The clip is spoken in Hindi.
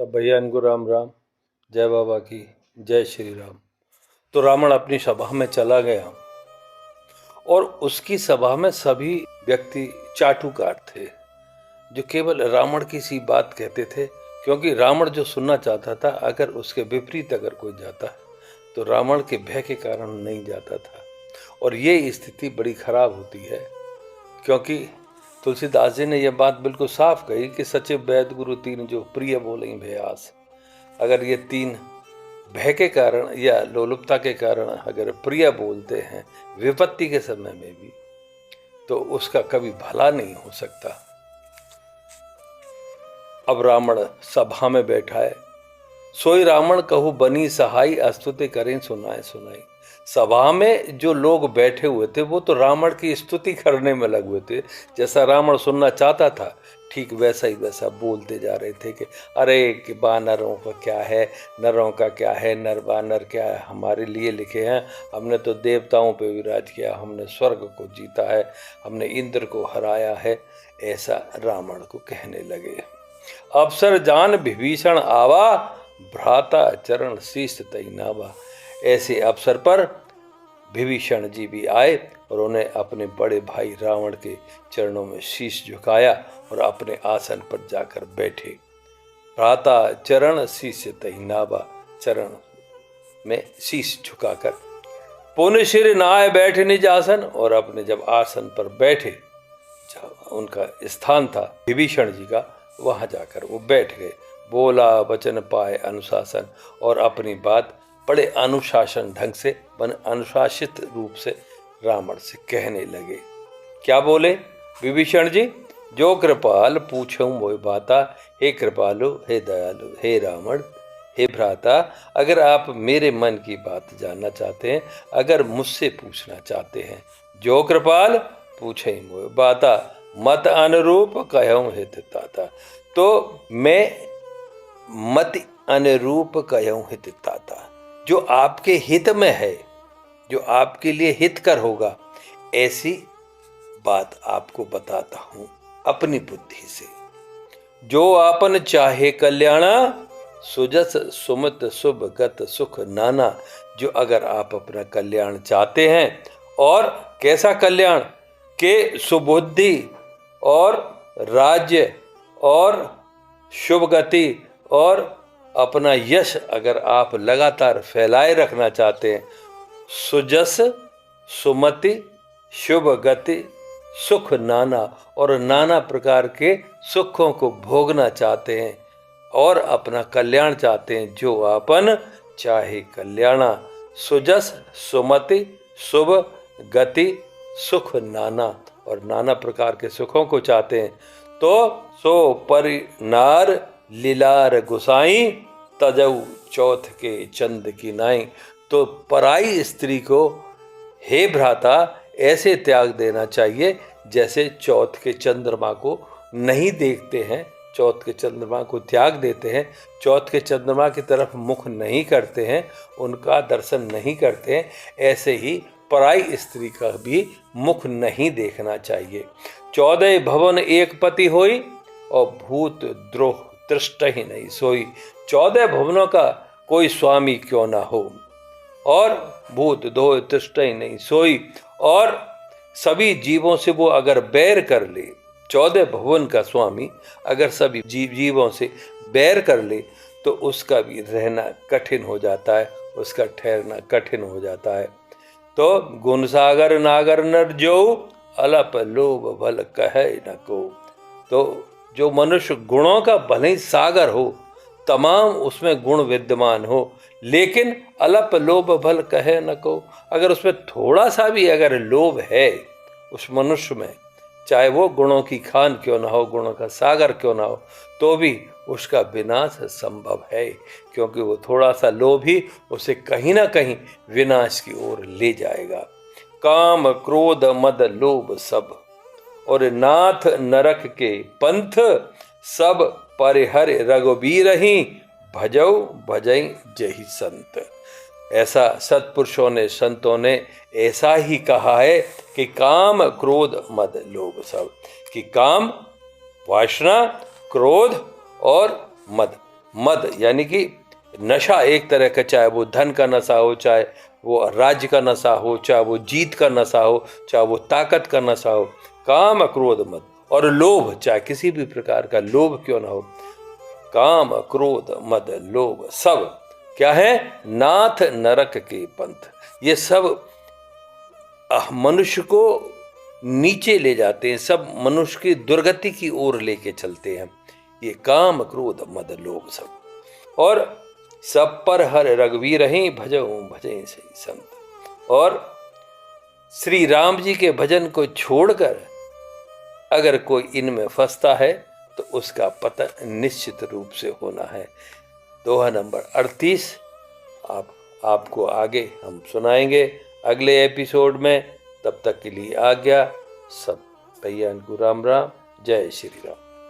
सब भैया इनको राम राम, जय बाबा की, जय श्री राम। तो रावण अपनी सभा में चला गया और उसकी सभा में सभी व्यक्ति चाटुकार थे जो केवल रावण की सी बात कहते थे, क्योंकि रावण जो सुनना चाहता था अगर उसके विपरीत अगर कोई जाता तो रावण के भय के कारण नहीं जाता था। और ये स्थिति बड़ी खराब होती है, क्योंकि तुलसीदास जी ने यह बात बिल्कुल साफ कही कि सचिव वैद गुरु तीन जो प्रिय बोले भयास। अगर ये तीन भय के कारण या लोलुपता के कारण अगर प्रिय बोलते हैं विपत्ति के समय में भी, तो उसका कभी भला नहीं हो सकता। अब रावण सभा में बैठा है, सोई रावण कहू बनी सहाई, स्तुति करें सुनाए सुनाई। सभा में जो लोग बैठे हुए थे वो तो रावण की स्तुति करने में लगे हुए थे। जैसा रावण सुनना चाहता था ठीक वैसा ही वैसा बोलते जा रहे थे कि अरे कि बानरों का क्या है, नरों का क्या है, नर बानर क्या है, हमारे लिए लिखे हैं, हमने तो देवताओं पे विराज किया, हमने स्वर्ग को जीता है, हमने इंद्र को हराया है, ऐसा रावण को कहने लगे। अवसर जान विभीषण आवा, भ्राता चरण शीश तैनावा। ऐसे अवसर पर विभीषण जी भी आए और उन्हें अपने बड़े भाई रावण के चरणों में शीश झुकाया और अपने आसन पर जाकर बैठे। भ्राता चरण शीश तैनावा, चरण में शीश झुकाकर पुन सिर नाय बैठे निज आसन। और अपने जब आसन पर बैठे, जब उनका स्थान था विभीषण जी का, वहां जाकर वो बैठ गए। बोला वचन पाए अनुशासन, और अपनी बात बड़े अनुशासन ढंग से, अनुशासित रूप से रावण से कहने लगे। क्या बोले विभीषण जी? जो कृपाल पूछूं मोहि बाता, हे कृपालु, हे दयालु, हे रावण, हे भ्राता, अगर आप मेरे मन की बात जानना चाहते हैं, अगर मुझसे पूछना चाहते हैं, जो कृपाल पूछे मोहि बाता, मत अनुरूप कहूं हित ताता। तो मैं मत अनुरूप कहूं हित ताता, जो आपके हित में है, जो आपके लिए हितकर होगा, ऐसी बात आपको बताता हूं अपनी बुद्धि से। जो आपन चाहे कल्याणा, सुजस सुमत शुभ गत सुख नाना। जो अगर आप अपना कल्याण चाहते हैं, और कैसा कल्याण के सुबुद्धि और राज्य और शुभ गति और अपना यश अगर आप लगातार फैलाए रखना चाहते हैं, सुजस सुमति शुभ गति सुख नाना, और नाना प्रकार के सुखों को भोगना चाहते हैं और अपना कल्याण चाहते हैं, जो आपन चाहे कल्याणा, सुजस सुमति शुभ गति सुख नाना, और नाना प्रकार के सुखों को चाहते हैं, तो सो परिनार लीलार गुसाई, तजऊ चौथ के चंद की नाई। तो पराई स्त्री को हे भ्राता ऐसे त्याग देना चाहिए जैसे चौथ के चंद्रमा को नहीं देखते हैं, चौथ के चंद्रमा को त्याग देते हैं, चौथ के चंद्रमा की तरफ मुख नहीं करते हैं, उनका दर्शन नहीं करते हैं, ऐसे ही पराई स्त्री का भी मुख नहीं देखना चाहिए। 14 भवन एक पति होई, और भूत द्रोह तृष्ट ही नहीं सोई। 14 भवनों का कोई स्वामी क्यों ना हो, और भूत द्रोह तृष्ट ही नहीं सोई, और सभी जीवों से वो अगर बैर कर ले, 14 भवन का स्वामी अगर सभी जीवों से बैर कर ले, तो उसका भी रहना कठिन हो जाता है, उसका ठहरना कठिन हो जाता है। तो गुण सागर नागर नर जो, अलप लोभ भल कहे न को। तो जो मनुष्य गुणों का भले ही सागर हो, तमाम उसमें गुण विद्यमान हो, लेकिन अलप लोभ भल कहे न को, अगर उसमें थोड़ा सा भी अगर लोभ है उस मनुष्य में, चाहे वो गुणों की खान क्यों ना हो, गुणों का सागर क्यों ना हो, तो भी उसका विनाश संभव है, क्योंकि वो थोड़ा सा लोभ ही उसे कहीं ना कहीं विनाश की ओर ले जाएगा। काम क्रोध मद लोभ सब, और नाथ नरक के पंथ, सब परिहर रघुबीर ही, भजौ भजई जही संत। ऐसा सत्पुरुषों ने, संतों ने ऐसा ही कहा है कि काम क्रोध मद लोभ सब, कि काम वासना, क्रोध और मद, मद यानी कि नशा एक तरह का, चाहे वो धन का नशा हो, चाहे वो राज्य का नशा हो, चाहे वो जीत का नशा हो, चाहे वो ताकत का नशा हो। काम क्रोध मद, और लोभ, चाहे किसी भी प्रकार का लोभ क्यों ना हो। काम क्रोध मद लोभ सब क्या है? नाथ नरक के पंथ। ये सब मनुष्य को नीचे ले जाते हैं, सब मनुष्य की दुर्गति की ओर लेके चलते हैं। ये काम क्रोध मद लोभ सब। और सब पर हर रघुवीर रही भजऊं भजई सही संत। और श्री राम जी के भजन को छोड़कर अगर कोई इनमें फंसता है तो उसका पतन निश्चित रूप से होना है। दोहा नंबर 38 आपको आगे हम सुनाएंगे अगले एपिसोड में। तब तक के लिए आज्ञा। सब भैया को राम राम। जय श्री राम।